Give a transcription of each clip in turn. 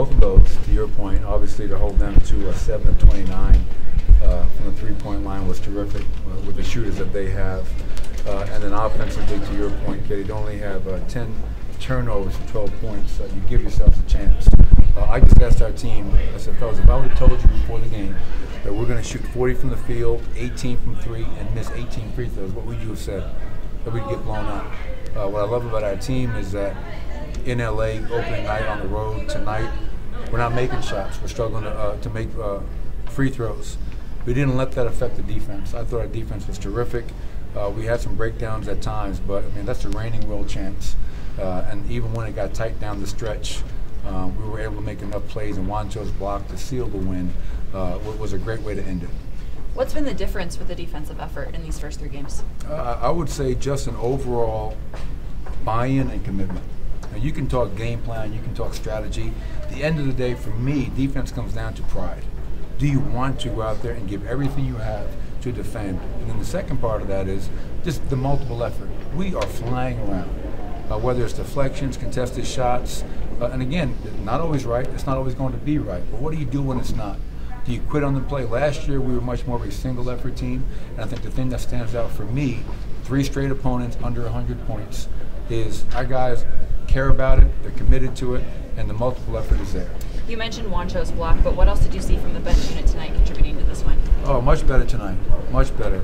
both of those, to your point, obviously to hold them to 7 of 29 from the three-point line was terrific with the shooters that they have. And then offensively, to your point, Katie, to only have 10 turnovers for 12 points, you give yourselves a chance. I just asked our team, I said, fellas, if I would have told you before the game that we're going to shoot 40 from the field, 18 from three, and miss 18 free throws, what would you have said? That we'd get blown out. What I love about our team is that in LA, opening night on the road tonight, we're not making shots. We're struggling to make free throws. We didn't let that affect the defense. I thought our defense was terrific. We had some breakdowns at times, but I mean that's the reigning world champs. And even when it got tight down the stretch, we were able to make enough plays, and Juancho's block to seal the win was a great way to end it. What's been the difference with the defensive effort in these first three games? I would say just an overall buy-in and commitment. Now, you can talk game plan, you can talk strategy. At the end of the day, for me, defense comes down to pride. Do you want to go out there and give everything you have to defend? And then the second part of that is just the multiple effort. We are flying around, whether it's deflections, contested shots, and again, not always right. It's not always going to be right. But what do you do when it's not? Do you quit on the play? Last year, we were much more of a single effort team, and I think the thing that stands out for me, 3 straight opponents under 100 points, is our guys care about it, they're committed to it, and the multiple effort is there. You mentioned Juancho's block, but what else did you see from the bench unit tonight contributing to this win? Oh, much better tonight, much better.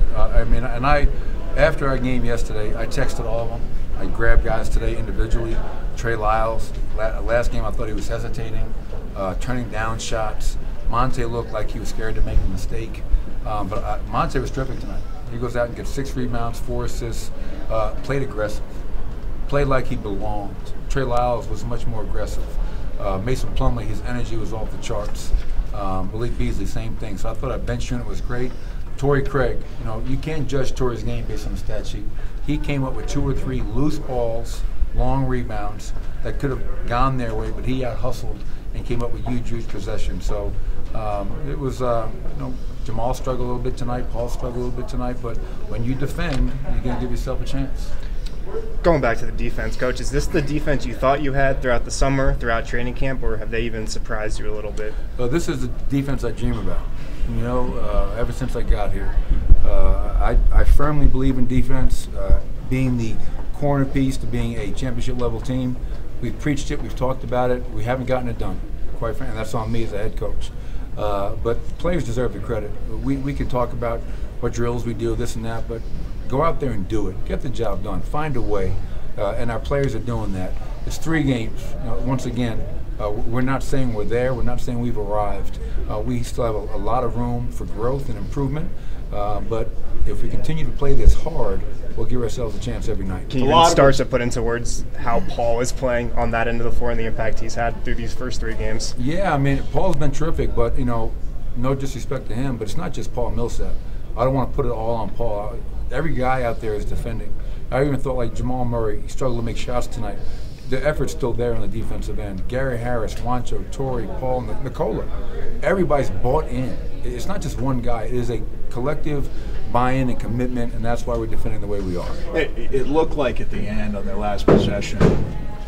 After our game yesterday, I texted all of them. I grabbed guys today individually. Trey Lyles, last game I thought he was hesitating, turning down shots. Monte looked like he was scared to make a mistake, but Monte was terrific tonight. He goes out and gets 6 rebounds, 4 assists, played aggressive, played like he belonged. Trey Lyles was much more aggressive. Mason Plumlee, his energy was off the charts. Malik Beasley, same thing. So I thought our bench unit was great. Torrey Craig, you can't judge Torrey's game based on the stat sheet. He came up with 2 or 3 loose balls, long rebounds that could have gone their way, but he out-hustled and came up with huge possession. So it was, Jamal struggled a little bit tonight, Paul struggled a little bit tonight, but when you defend, you're going to give yourself a chance. Going back to the defense, Coach, is this the defense you thought you had throughout the summer, throughout training camp, or have they even surprised you a little bit? This is the defense I dream about, ever since I got here. I firmly believe in defense, being the corner piece to being a championship-level team. We've preached it, we've talked about it, we haven't gotten it done, quite frankly, and that's on me as a head coach. But players deserve the credit. We can talk about what drills we do, this and that, but go out there and do it. Get the job done. Find a way. And our players are doing that. It's 3 games. Once again, we're not saying we're there. We're not saying we've arrived. We still have a lot of room for growth and improvement. But if we continue to play this hard, we'll give ourselves a chance every night. Can you even start to put into words how Paul is playing on that end of the floor and the impact he's had through these first 3 games? Yeah, Paul's been terrific, but, no disrespect to him, but it's not just Paul Millsap. I don't want to put it all on Paul. Every guy out there is defending. I even thought like Jamal Murray, he struggled to make shots tonight. The effort's still there on the defensive end. Gary Harris, Juancho, Torrey, Paul, Nicola. Everybody's bought in. It's not just one guy. It is a collective buy-in and commitment, and that's why we're defending the way we are. It looked like at the end on their last possession,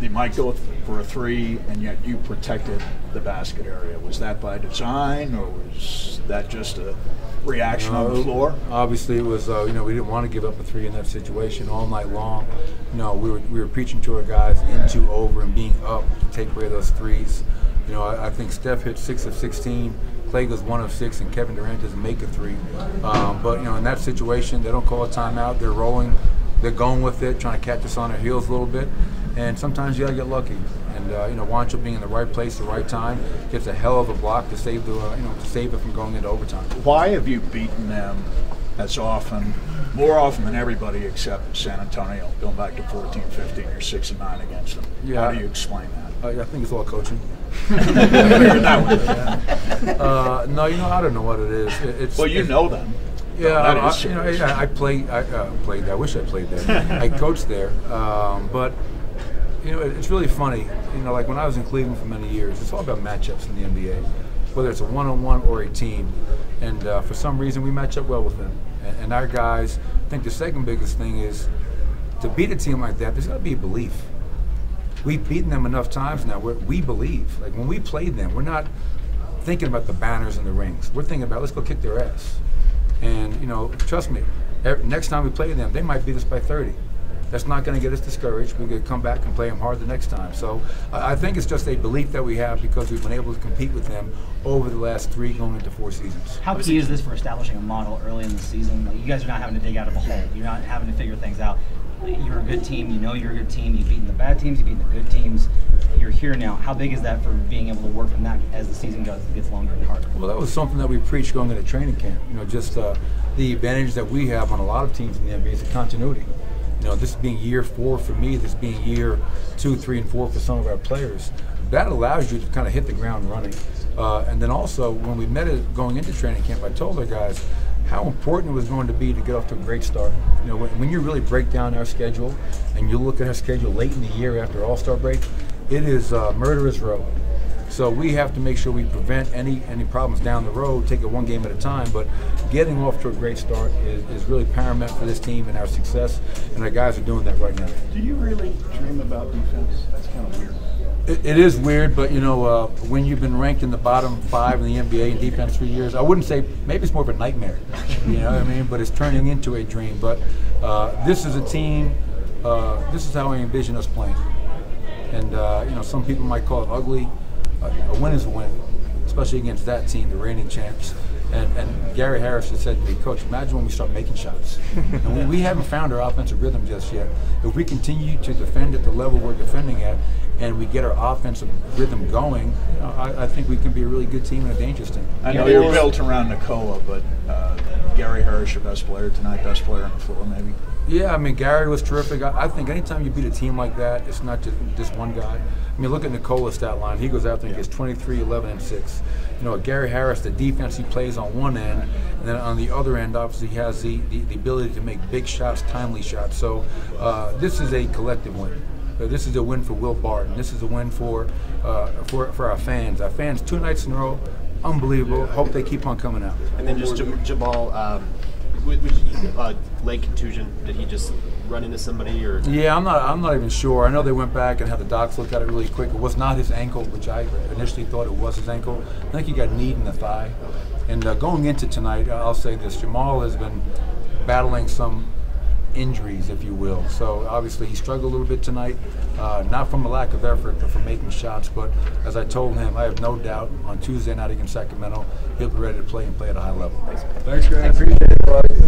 they might go for a 3, and yet you protected the basket area. Was that by design, or was that just a reaction on the floor? Obviously, it was. We didn't want to give up a 3 in that situation all night long. We were preaching to our guys into, over, and being up to take away those 3s. I think Steph hit 6 of 16. Clay goes 1 of 6, and Kevin Durant doesn't make a 3. But in that situation, they don't call a timeout. They're rolling. They're going with it, trying to catch us on our heels a little bit. And sometimes you gotta get lucky. And Juancho being in the right place at the right time gets a hell of a block to save to save it from going into overtime. Why have you beaten them as often, more often than everybody except San Antonio? Going back to 14-15, you're 6-9 against them. Yeah. How do you explain that? I think it's all coaching. No, I don't know what it is. It's you know them. Yeah, I played. I wish I played there. I coached there, but it's really funny. Like when I was in Cleveland for many years, it's all about matchups in the NBA, whether it's a one-on-one or a team. And for some reason, we match up well with them. And our guys, I think the second biggest thing is to beat a team like that. There's got to be a belief. we've beaten them enough times now where we believe. Like when we played them, we're not thinking about the banners and the rings. We're thinking about let's go kick their ass. And trust me, next time we play them, they might beat us by 30. That's not going to get us discouraged. We're going to come back and play them hard the next time. So I think it's just a belief that we have because we've been able to compete with them over the last 3 going into 4 seasons. How key is this for establishing a model early in the season? Like, you guys are not having to dig out of a hole. You're not having to figure things out. You're a good team. You know you're a good team. You've beaten the bad teams. You've beaten the good teams. You're here now. How big is that for being able to work from that as the season gets longer and harder? Well, that was something that we preached going into training camp. Just the advantage that we have on a lot of teams in the NBA is the continuity. This being year 4 for me, this being year 2, 3, and 4 for some of our players, that allows you to kind of hit the ground running. And then also, when we met it going into training camp, I told our guys how important it was going to be to get off to a great start. When you really break down our schedule and you look at our schedule late in the year after All-Star break, it is murderer's row. So we have to make sure we prevent any problems down the road, take it one game at a time, but getting off to a great start is really paramount for this team and our success, and our guys are doing that right now. Do you really dream about defense? That's kind of weird. It is weird, but when you've been ranked in the bottom 5 in the NBA in defense for years, I wouldn't say, maybe it's more of a nightmare, but it's turning into a dream. But this is a team, this is how I envision us playing. And some people might call it ugly. A win is a win, especially against that team, the reigning champs. And Gary Harris has said to me, Coach, imagine when we start making shots. And we haven't found our offensive rhythm just yet. If we continue to defend at the level we're defending at, and we get our offensive rhythm going, I think we can be a really good team and a dangerous team. I know you're built around Nikola, but Gary Harris, your best player tonight, best player on the floor, maybe. Yeah, Gary was terrific. I think anytime you beat a team like that, it's not just one guy. Look at Nikola's stat line. He goes out there and gets 23, 11, and 6. Gary Harris, the defense he plays on one end, and then on the other end, obviously, he has the ability to make big shots, timely shots. So this is a collective win. This is a win for Will Barton. This is a win for our fans. Our fans 2 nights in a row, unbelievable. Hope they keep on coming out. And then just Jamal, leg contusion. Did he just run into somebody, or? Yeah, I'm not even sure. I know they went back and had the docs look at it really quick. It was not his ankle, which I initially thought it was his ankle. I think he got kneed in the thigh. And going into tonight, I'll say this: Jamal has been battling some injuries, if you will. So obviously he struggled a little bit tonight, not from a lack of effort, but from making shots. But as I told him, I have no doubt on Tuesday night against Sacramento, he'll be ready to play and play at a high level. Thanks guys. I appreciate it, buddy.